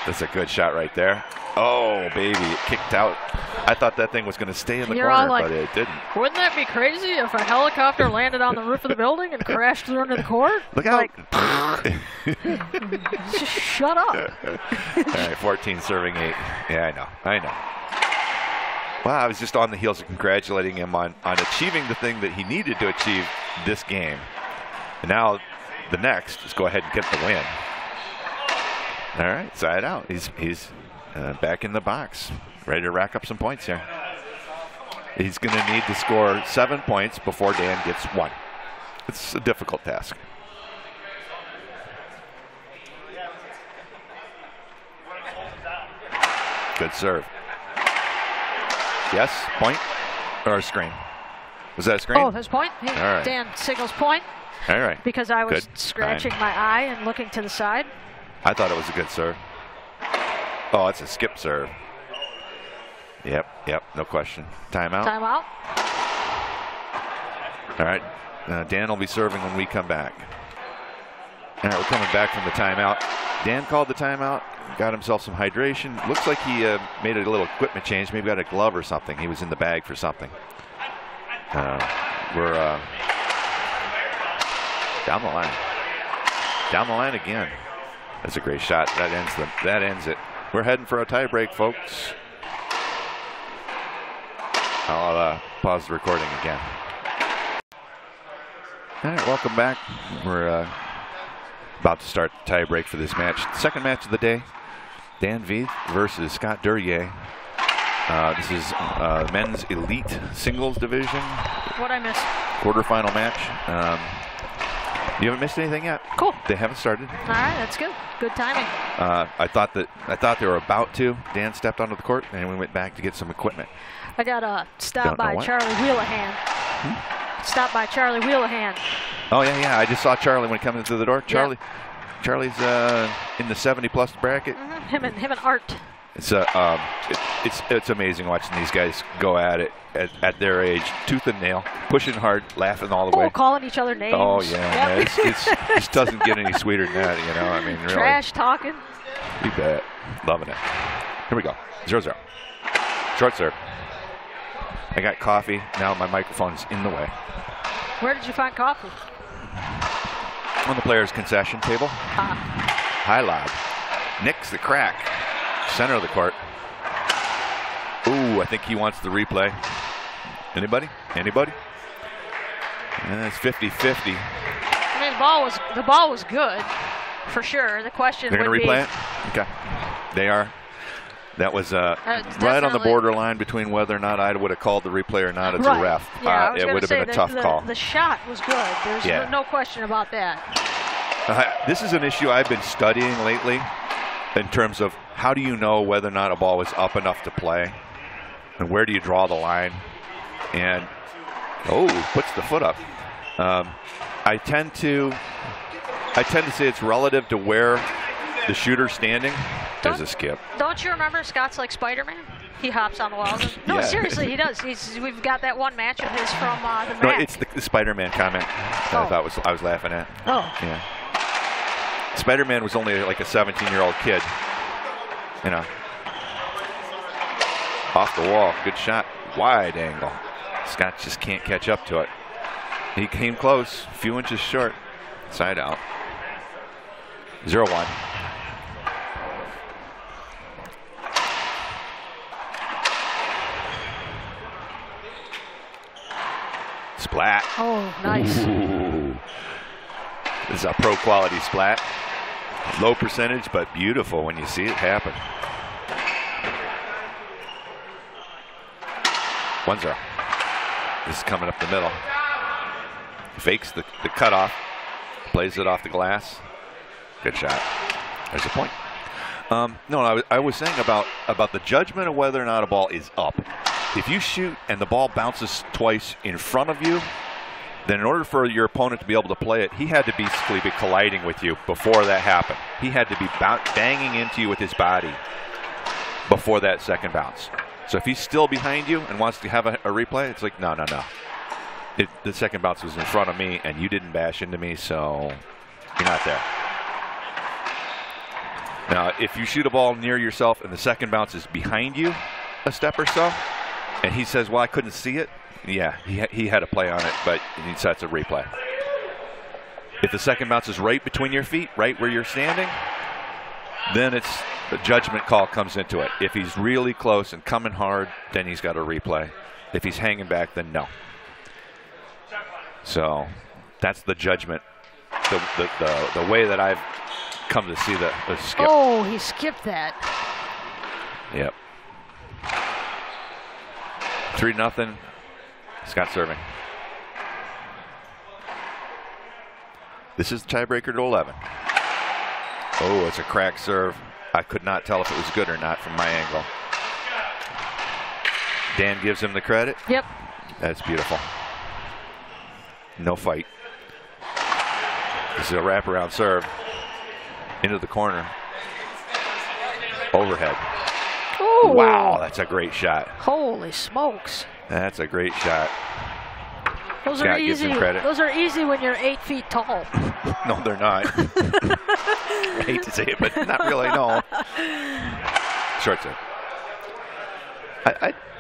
That's a good shot right there. Oh, baby, it kicked out. I thought that thing was going to stay in the corner, like, but it didn't. Wouldn't that be crazy if a helicopter landed on the roof of the building and crashed through under the court? Look out. Just shut up. All right, 14 serving 8. Yeah, I know. Well, I was just on the heels of congratulating him on achieving the thing that he needed to achieve this game. And now the next is go ahead and get the win. All right, side out. He's back in the box, ready to rack up some points here. He's going to need to score 7 points before Dan gets 1. It's a difficult task. Good serve. Yes, point or a screen? Was that a screen? Oh, that's point. Hey, all right. Dan signals point. All right. Because I was scratching my eye and looking to the side. I thought it was a good serve. Oh, it's a skip serve. Yep, no question. Timeout. Timeout. All right, Dan will be serving when we come back. All right, we're coming back from the timeout. Dan called the timeout, got himself some hydration. Looks like he made a little equipment change, maybe got a glove or something. He was in the bag for something. We're down the line. Down the line again. That's a great shot. That ends it. We're heading for a tie break, folks. I'll pause the recording again. All right, welcome back. We're about to start the tie break for this match. Second match of the day. Dan Veith versus Scott Duryea. This is men's elite singles division. What'd I miss? Quarterfinal match. You haven't missed anything yet? Cool. They haven't started. All right, that's good. Good timing. I thought they were about to. Dan stepped onto the court, and we went back to get some equipment. I got stopped by Charlie Wheelahan. Stopped by Charlie Wheelahan. Oh yeah. I just saw Charlie when he came into the door. Charlie's in the 70+ bracket. Him and Art. It's amazing watching these guys go at it at their age, tooth and nail, pushing hard, laughing all the way. Calling each other names. Oh yeah, it just doesn't get any sweeter than that, you know. I mean, really. Trash talking. You bet. Loving it. Here we go. 0-0. Short serve. I got coffee. Now my microphone's in the way. Where did you find coffee? On the players' concession table. High lob. Nicks the crack. Center of the court. Ooh, I think he wants the replay. Anybody? And it's 50-50. I mean, the ball was good. for sure. The question They're would going to replay it? Okay. They are. That was right on the borderline between whether or not I would have called the replay or not as a ref. Yeah, it would have been a tough call. The shot was good. There's no question about that. This is an issue I've been studying lately in terms of how do you know whether or not a ball was up enough to play, and where do you draw the line? And puts the foot up. I tend to say it's relative to where the shooter's standing. There's a skip. Don't you remember Scott's like Spider-Man? He hops on the walls. No, seriously, he does. We've got that one match of his from the Mac. No, it's the Spider-Man comment that I thought I was laughing at. Oh. Yeah. Spider-Man was only like a 17-year-old kid. You know. Off the wall. Good shot. Wide angle. Scott just can't catch up to it. He came close. A few inches short. Side out. 0-1. Splat. Oh, nice. Ooh. This is a pro quality splat. Low percentage, but beautiful when you see it happen. 1-0. This is coming up the middle. Fakes the cutoff. Plays it off the glass. Good shot. There's a point. No, I was saying about the judgment of whether or not a ball is up. If you shoot and the ball bounces twice in front of you, then in order for your opponent to be able to play it, he had to basically be colliding with you before that happened. He had to be banging into you with his body before that second bounce. So if he's still behind you and wants to have a replay, it's like, no. The second bounce was in front of me, and you didn't bash into me, so you're not there. Now, if you shoot a ball near yourself and the second bounce is behind you a step or so, and he says, well, I couldn't see it, yeah, he had a play on it, but he sets a replay. If the second bounce is right between your feet, right where you're standing, then it's the judgment call comes into it. If he's really close and coming hard, then he's got a replay. If he's hanging back, then no. So that's the judgment, the way that I've come to see the skip. Oh, he skipped that. Yep. 3-0. Scott serving. This is the tiebreaker to 11. Oh, it's a cracked serve. I could not tell if it was good or not from my angle. Dan gives him the credit. Yep. That's beautiful. No fight. This is a wraparound serve. Into the corner. Overhead. Ooh. Wow, that's a great shot. Holy smokes. That's a great shot. Those Scott are easy. gives him credit. Those are easy when you're 8 feet tall. No, they're not. I hate to say it, but not really, no. Short serve.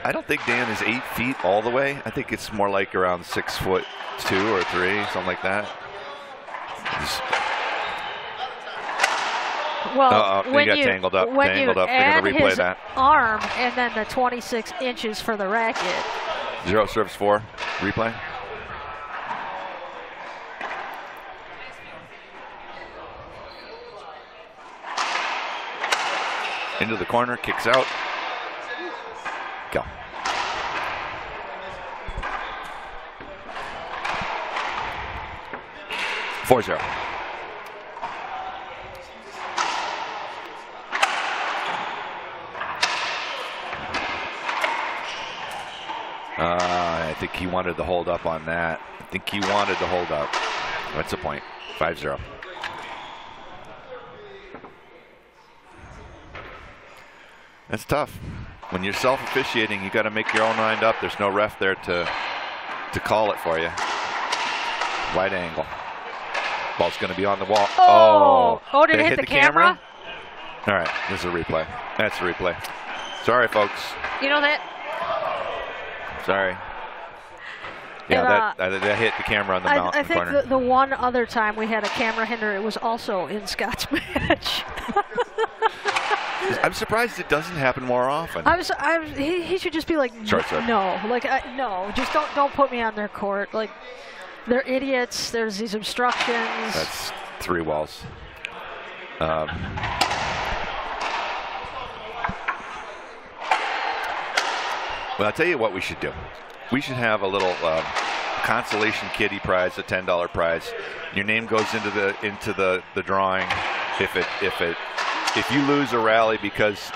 I don't think Dan is 8 feet all the way. I think it's more like around 6'2" or 3, something like that. Well, when you tangled up. When tangled you up. add They're going to replay his that. arm and then the 26 inches for the racket. 0 serves 4. Replay. Into the corner, kicks out. Go. (4-0). I think he wanted to hold up on that. That's the point. 5-0. That's tough. When you're self-officiating, you got to make your own mind up. There's no ref there to call it for you. Wide angle. Ball's going to be on the wall. Oh, did it hit the camera? All right, this is a replay. That's a replay. Sorry, folks. You know that? Sorry. Yeah, that hit the camera on the corner. I think the one other time we had a camera hinder, it was also in Scott's match. I'm surprised it doesn't happen more often. He should just be like, no, like no, just don't put me on their court. Like they're idiots. There's these obstructions. That's 3 walls. Well, I'll tell you what we should do. We should have a little consolation kitty prize, a $10 prize. Your name goes into the drawing. If you lose a rally because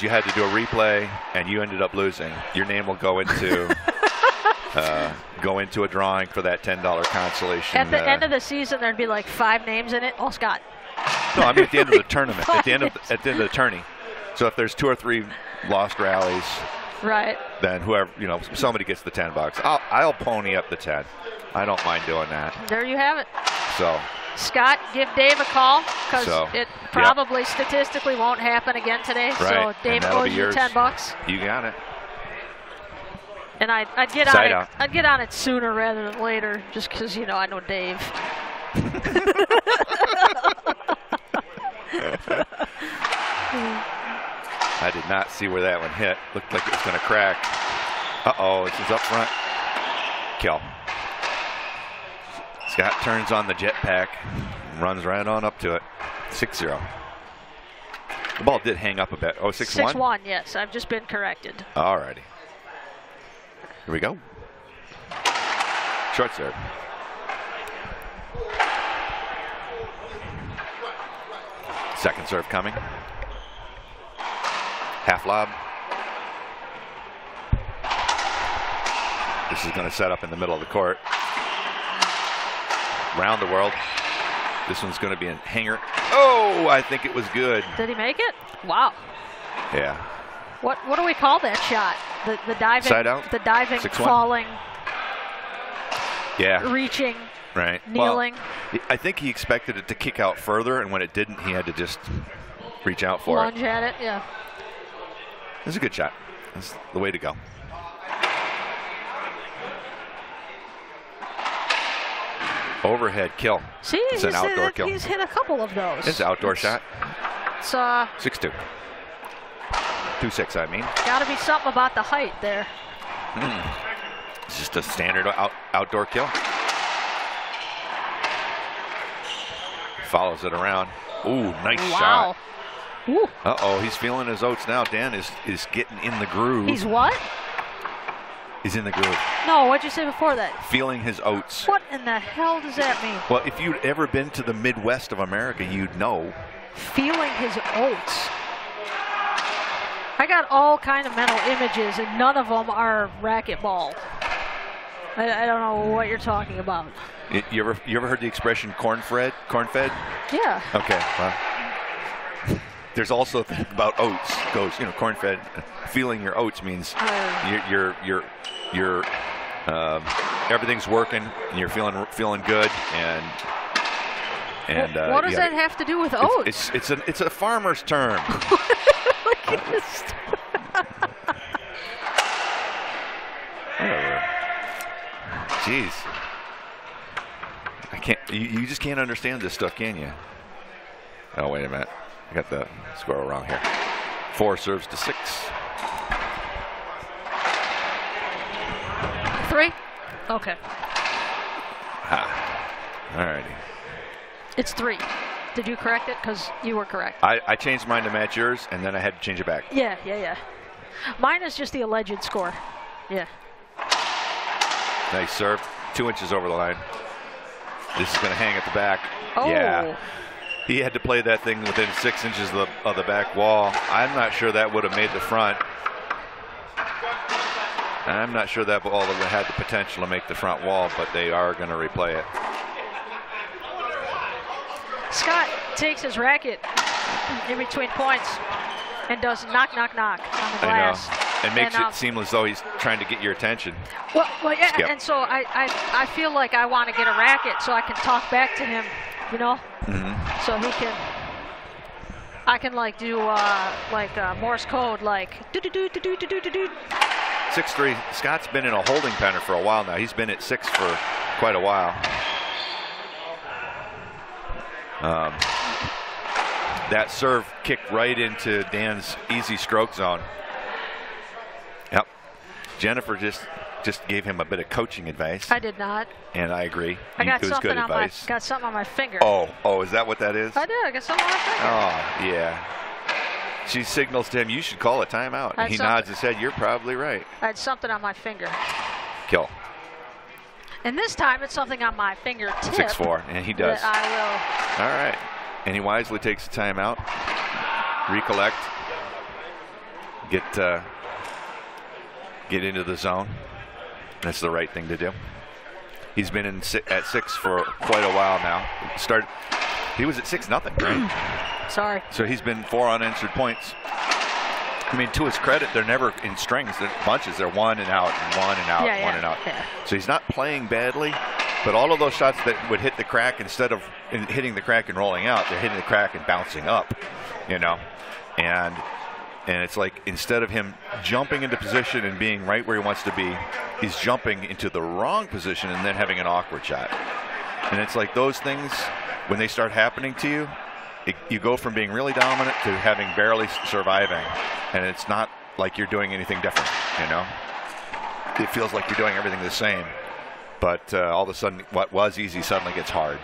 you had to do a replay and you ended up losing, your name will go into a drawing for that $10 consolation. At the end of the season, there'd be like 5 names in it. Oh, Scott. No, I mean at the end of the tournament. At the end of the tourney. So if there's 2 or 3 lost rallies, right, then whoever, somebody gets the $10. I'll pony up the 10. I don't mind doing that. There you have it. So Scott, give Dave a call because it probably statistically won't happen again today. Right. So Dave owes you $10. You got it. And I'd get on it. I'd get on it sooner rather than later, just because I know Dave. I did not see where that one hit. Looked like it was going to crack. Uh-oh, this is up front. Kill. Scott turns on the jetpack and runs right on up to it. 6-0. The ball did hang up a bit. Oh, 6-1? 6-1, yes. I've just been corrected. All righty. Here we go. Short serve. Second serve coming. Half lob. This is going to set up in the middle of the court. Round the world. This one's going to be a hanger. Oh, I think it was good. Did he make it? Wow. Yeah. What do we call that shot? The diving. Side out. The diving, 6-1. falling. Yeah. Reaching. Right. Kneeling. Well, I think he expected it to kick out further, and when it didn't, he had to just reach out for Lunge at it. Yeah. It was a good shot. That's the way to go. Overhead kill. See, it's an outdoor kill. He's hit a couple of those. It's an outdoor shot. It's 6-2. 2-6, I mean. Got to be something about the height there. It's just a standard outdoor kill. Follows it around. Ooh, nice shot. Ooh. Uh-oh, he's feeling his oats now. Dan is getting in the groove. He's what? He's in the groove. No, what'd you say before that? Feeling his oats. What in the hell does that mean? Well, if you'd ever been to the Midwest of America, you'd know. Feeling his oats. I got all kind of mental images, and none of them are racquetball. I don't know what you're talking about. You ever heard the expression corn-fed? Yeah. Okay. Well, there's also a thing about oats. Goes, corn-fed. Feeling your oats means you're everything's working and you're feeling good and what does that have to do with oats? It's a farmer's term. Look at this. Jeez. I can't. You just can't understand this stuff, can you? Oh, wait a minute. I got the score wrong here. 4 serves to 6. 3? Okay. All righty. It's 3. Did you correct it? Because you were correct. I changed mine to match yours, and then I had to change it back. Yeah. Mine is just the alleged score. Yeah. Nice serve. 2 inches over the line. This is going to hang at the back. Oh. Yeah. He had to play that thing within 6 inches of the back wall. I'm not sure that would have made the front. I'm not sure that ball had the potential to make the front wall, but they are going to replay it. Scott takes his racket in between points and does knock on the glass. I know. And makes it seem as though he's trying to get your attention. Well, yeah, Skip. And so I feel like I want to get a racket so I can talk back to him, Mm-hmm. So I can like do Morse code, like do. 6-3. Scott's been in a holding pattern for a while now. He's been at 6 for quite a while. That serve kicked right into Dan's easy stroke zone. Yep. Jennifer just just gave him a bit of coaching advice. I did not. And I agree. I got it was good advice. got something on my finger. Oh, is that what that is? I did. I got something on my finger. Oh, yeah. She signals to him, you should call a timeout. And he nods his head, you're probably right. I had something on my finger. Kill. And this time it's something on my fingertip. 6-4, and he does. I will. All right. And he wisely takes a timeout. Recollect. Get into the zone. That's the right thing to do. He's been at 6 for quite a while now. He was at 6-0, right? Sorry. So he's been 4 unanswered points. I mean, to his credit, they're never in strings. They're bunches. They're 1 and out, and 1 and out, 1 and out. Yeah. So he's not playing badly, but all of those shots that would hit the crack, instead of hitting the crack and rolling out, they're hitting the crack and bouncing up, you know. And it's like, instead of him jumping into position and being right where he wants to be, he's jumping into the wrong position and then having an awkward shot. And it's like those things, when they start happening to you, you go from being really dominant to having barely surviving. And it's not like you're doing anything different, you know. It feels like you're doing everything the same. But all of a sudden, what was easy suddenly gets hard.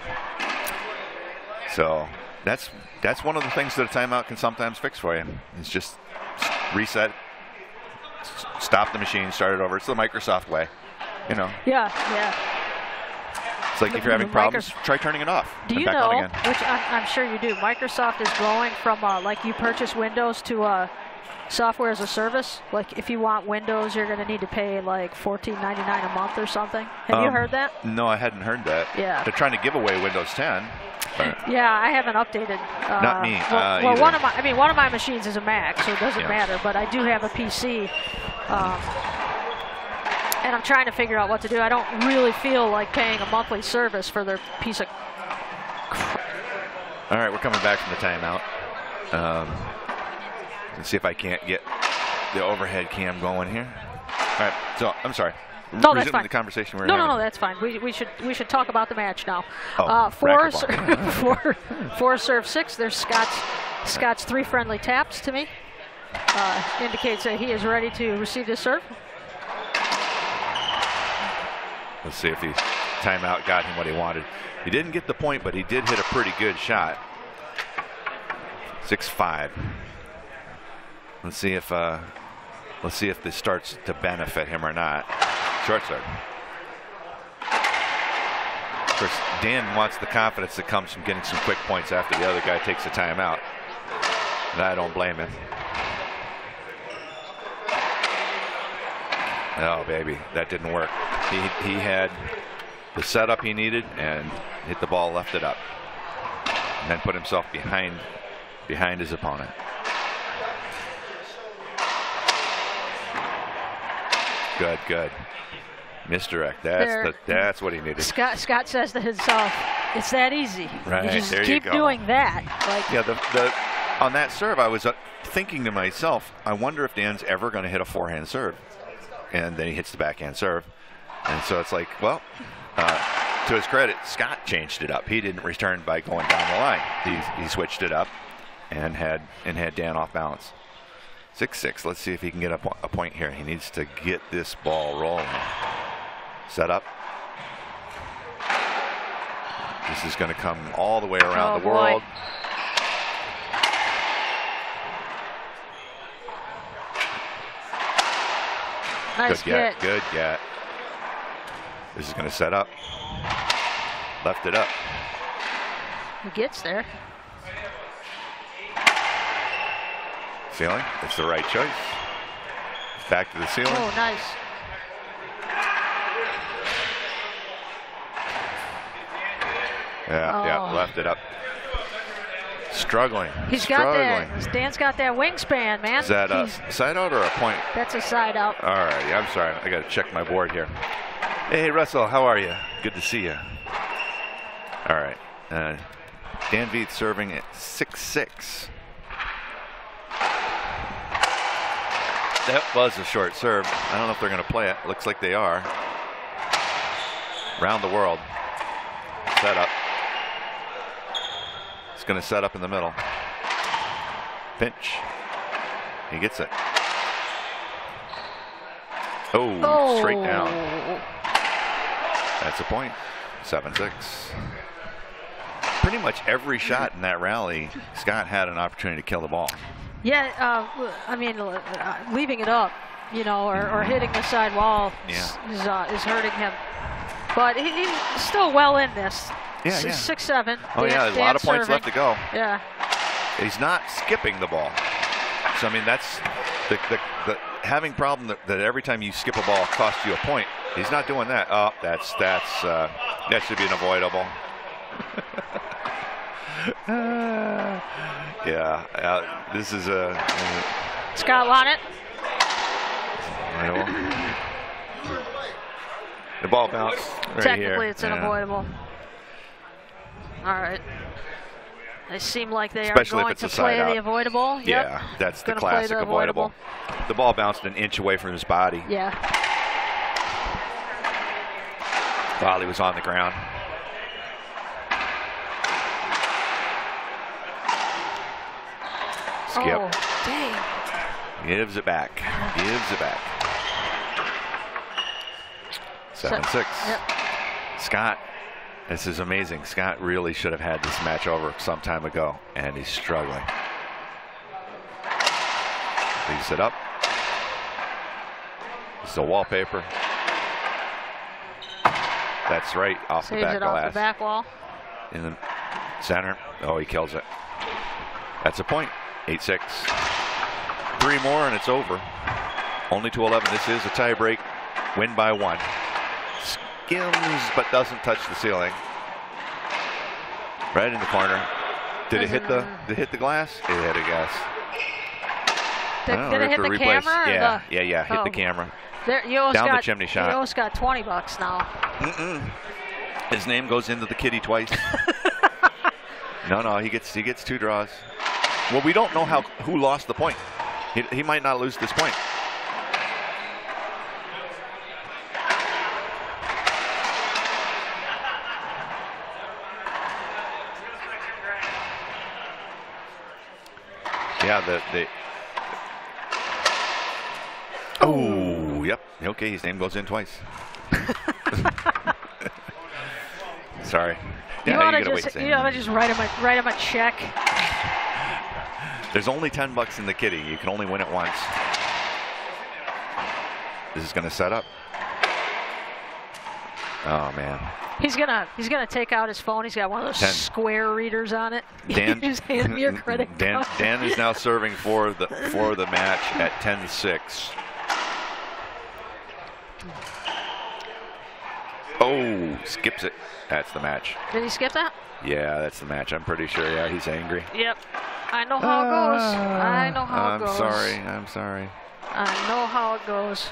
So that's one of the things that a timeout can sometimes fix for you. It's just reset, stop the machine, start it over. It's the Microsoft way, you know. Yeah. It's like if you're having problems, try turning it off. Do you know, which I'm sure you do, Microsoft is going from like you purchase Windows to software as a service. Like if you want Windows, you're going to need to pay like $14.99 a month or something. Have you heard that? No, I hadn't heard that. Yeah. They're trying to give away Windows 10. Yeah, I haven't updated. Not me. Well, one of my machines is a Mac, so it doesn't matter. But I do have a PC, and I'm trying to figure out what to do. I don't really feel like paying a monthly service for their piece of. All right, we're coming back from the timeout. Let's see if I can't get the overhead cam going here. All right, so I'm sorry. No, that's fine. The conversation we're having. No, that's fine. We should talk about the match now. Four serve 6. There's Scott's 3 friendly taps to me. Indicates that he is ready to receive this serve. Let's see if the timeout got him what he wanted. He didn't get the point, but he did hit a pretty good shot. 6-5. Let's see if this starts to benefit him or not. Short serve. Of course, Dan wants the confidence that comes from getting some quick points after the other guy takes a timeout. And I don't blame him. Oh, baby, that didn't work. He had the setup he needed and hit the ball, left it up. And then put himself behind his opponent. Good. Misdirect. That's what he needed. Scott says to himself, "It's that easy. Right, you just there keep you go. doing that." Like, yeah, on that serve, I was thinking to myself, I wonder if Dan's ever going to hit a forehand serve. And then he hits the backhand serve, and so it's like, well, to his credit, Scott changed it up. He didn't return by going down the line. He switched it up, and had Dan off balance. 6-6. Let's see if he can get a point here. He needs to get this ball rolling. Set up. This is going to come all the way around the world. Boy. Nice get. Good get. This is going to set up. Left it up. He gets there. Ceiling. It's the right choice. Back to the ceiling. Oh, nice. Yeah, left it up. Struggling. Dan's got that wingspan, man. Is that a side out or a point? That's a side out. All right. I'm sorry. I got to check my board here. Hey, Russell, how are you? Good to see you. All right. Dan Veith serving at 6-6. That was a short serve. I don't know if they're going to play it. Looks like they are. Round the world. Set up. It's going to set up in the middle. Pinch. He gets it. Oh, straight down. That's a point. 7-6. Pretty much every shot in that rally, Scott had an opportunity to kill the ball. Yeah, I mean, leaving it up, you know, or hitting the side wall is hurting him. But he's still well in this. Yeah, 6-7. Oh, yeah, there's a lot of points left to go. Yeah. He's not skipping the ball. So, I mean, that's the having problem that every time you skip a ball costs you a point. He's not doing that. Oh, that should be an avoidable. This is a. Scott won it. The ball bounced right Technically, here. it's an avoidable. All right. They seem like they Especially are going to play the avoidable. Yep. Yeah, that's the classic avoidable. The ball bounced an inch away from his body. Yeah. While he was on the ground. Skip. Oh, dang. Gives it back. Gives it back. 7-6. Yep. Scott, this is amazing. Scott really should have had this match over some time ago, and he's struggling. Leaves it up. This is a wallpaper. That's right, off the back glass. Off the back wall. In the center. Oh, he kills it. That's a point. 8-6. 3 more and it's over. Only to 11. This is a tie break. Win by 1. Skims but doesn't touch the ceiling. Right in the corner. Did it hit the glass? It hit a glass. Did it hit the camera? Yeah. Hit the camera. There, down the chimney shot. You almost got $20 now. His name goes into the kitty twice. No, he gets 2 draws. Well, we don't know who lost the point. He might not lose this point. Yeah, Oh, yep. Okay, his name goes in twice. Sorry. You ought to just write him a check. There's only $10 in the kitty. You can only win it once. This is going to set up. Oh man. He's gonna take out his phone. He's got one of those square readers on it. Dan, just hand me your credit card. Dan is now serving for the match at 10-6. Oh, skips it. That's the match. Did he skip that? Yeah, that's the match. I'm pretty sure. Yeah, he's angry. Yep. I know how it goes. I know how it goes. I'm sorry. I know how it goes.